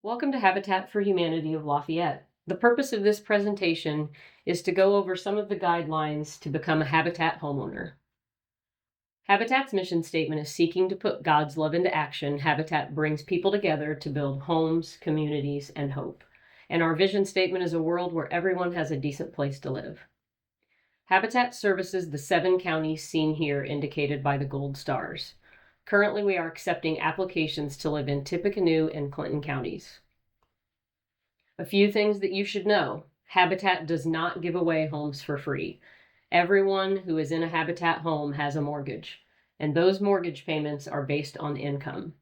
Welcome to Habitat for Humanity of Lafayette. The purpose of this presentation is to go over some of the guidelines to become a Habitat homeowner. Habitat's mission statement is seeking to put God's love into action. Habitat brings people together to build homes, communities, and hope. And our vision statement is a world where everyone has a decent place to live. Habitat services the 7 counties seen here indicated by the gold stars. Currently, we are accepting applications to live in Tippecanoe and Clinton counties. A few things that you should know. Habitat does not give away homes for free. Everyone who is in a Habitat home has a mortgage, and those mortgage payments are based on income.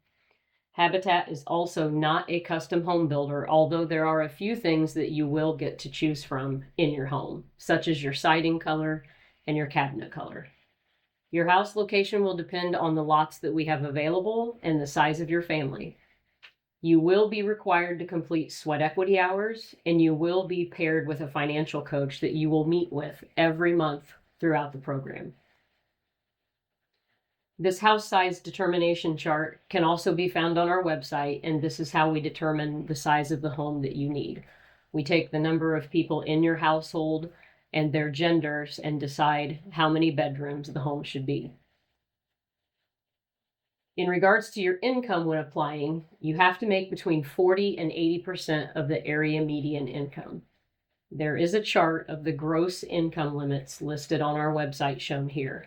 Habitat is also not a custom home builder, although there are a few things that you will get to choose from in your home, such as your siding color and your cabinet color. Your house location will depend on the lots that we have available and the size of your family. You will be required to complete sweat equity hours, and you will be paired with a financial coach that you will meet with every month throughout the program. This house size determination chart can also be found on our website, and this is how we determine the size of the home that you need. We take the number of people in your household and their genders and decide how many bedrooms the home should be. In regards to your income when applying, you have to make between 40 and 80% of the area median income. There is a chart of the gross income limits listed on our website shown here.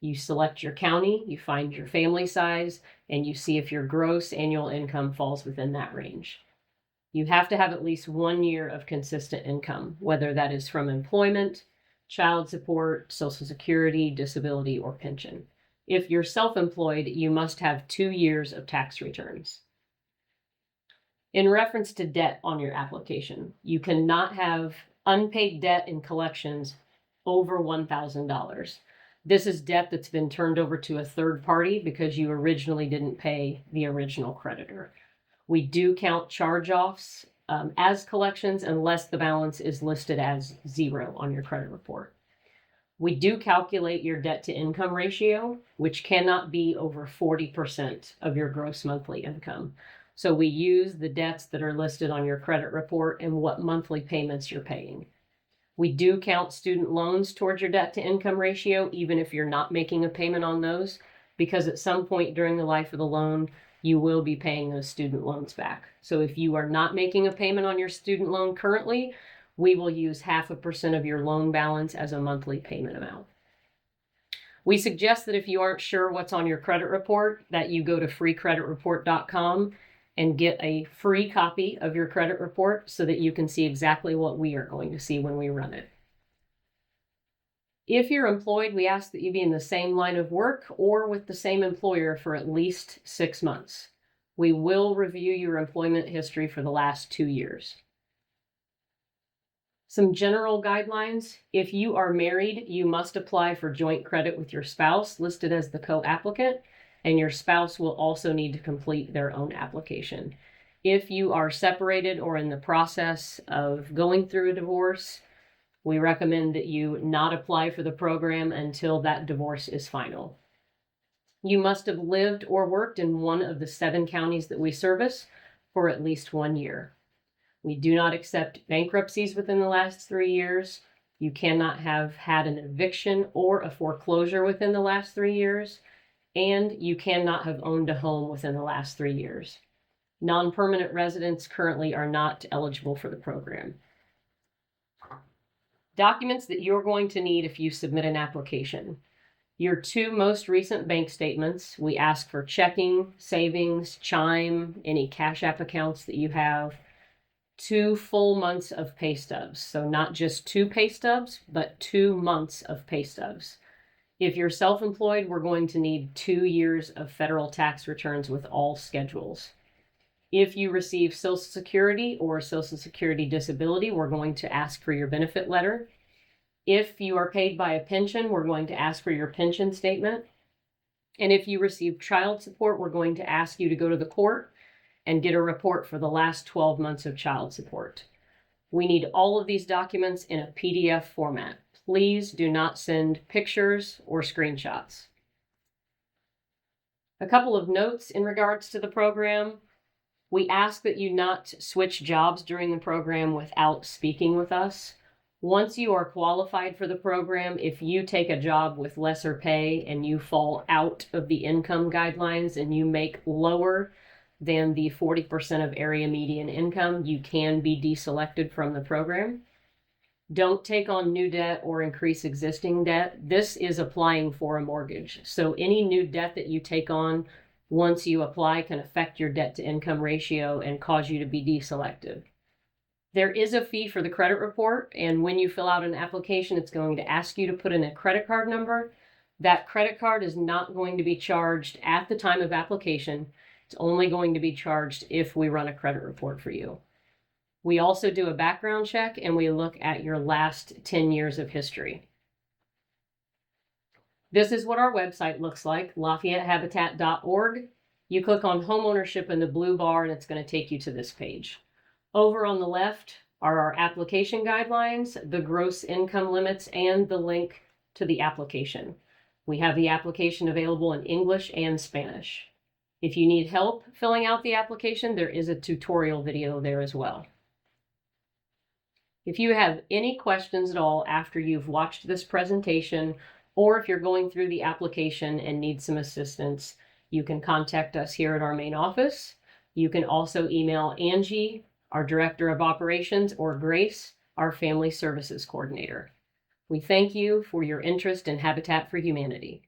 You select your county, you find your family size, and you see if your gross annual income falls within that range. You have to have at least 1 year of consistent income, whether that is from employment, child support, Social Security, disability, or pension. If you're self-employed, you must have 2 years of tax returns. In reference to debt on your application, you cannot have unpaid debt in collections over $1,000. This is debt that's been turned over to a third party because you originally didn't pay the original creditor. We do count charge-offs as collections unless the balance is listed as 0 on your credit report. We do calculate your debt to income ratio, which cannot be over 40% of your gross monthly income. So we use the debts that are listed on your credit report and what monthly payments you're paying. We do count student loans towards your debt to income ratio, even if you're not making a payment on those, because at some point during the life of the loan, you will be paying those student loans back. So if you are not making a payment on your student loan currently, we will use 0.5% of your loan balance as a monthly payment amount. We suggest that if you aren't sure what's on your credit report, that you go to freecreditreport.com and get a free copy of your credit report so that you can see exactly what we are going to see when we run it. If you're employed, we ask that you be in the same line of work or with the same employer for at least 6 months. We will review your employment history for the last 2 years. Some general guidelines. If you are married, you must apply for joint credit with your spouse listed as the co-applicant, and your spouse will also need to complete their own application. If you are separated or in the process of going through a divorce, we recommend that you not apply for the program until that divorce is final. You must have lived or worked in one of the 7 counties that we service for at least 1 year. We do not accept bankruptcies within the last 3 years. You cannot have had an eviction or a foreclosure within the last 3 years, and you cannot have owned a home within the last 3 years. Non-permanent residents currently are not eligible for the program. Documents that you're going to need if you submit an application. Your 2 most recent bank statements. We ask for checking, savings, Chime, any Cash App accounts that you have. 2 full months of pay stubs. So not just 2 pay stubs, but 2 months of pay stubs. If you're self-employed, we're going to need 2 years of federal tax returns with all schedules. If you receive Social Security or Social Security disability, we're going to ask for your benefit letter. If you are paid by a pension, we're going to ask for your pension statement. And if you receive child support, we're going to ask you to go to the court and get a report for the last 12 months of child support. We need all of these documents in a PDF format. Please do not send pictures or screenshots. A couple of notes in regards to the program. We ask that you not switch jobs during the program without speaking with us. Once you are qualified for the program, if you take a job with lesser pay and you fall out of the income guidelines and you make lower than the 40% of area median income, you can be deselected from the program. Don't take on new debt or increase existing debt. This is applying for a mortgage. So any new debt that you take on once you apply can affect your debt to income ratio and cause you to be deselected. There is a fee for the credit report, and when you fill out an application, it's going to ask you to put in a credit card number. That credit card is not going to be charged at the time of application. It's only going to be charged if we run a credit report for you. We also do a background check, and we look at your last 10 years of history. This is what our website looks like, LafayetteHabitat.org. You click on homeownership in the blue bar, and it's going to take you to this page. Over on the left are our application guidelines, the gross income limits, and the link to the application. We have the application available in English and Spanish. If you need help filling out the application, there is a tutorial video there as well. If you have any questions at all after you've watched this presentation, or if you're going through the application and need some assistance, you can contact us here at our main office. You can also email Angie, our Director of Operations, or Grace, our Family Services Coordinator. We thank you for your interest in Habitat for Humanity.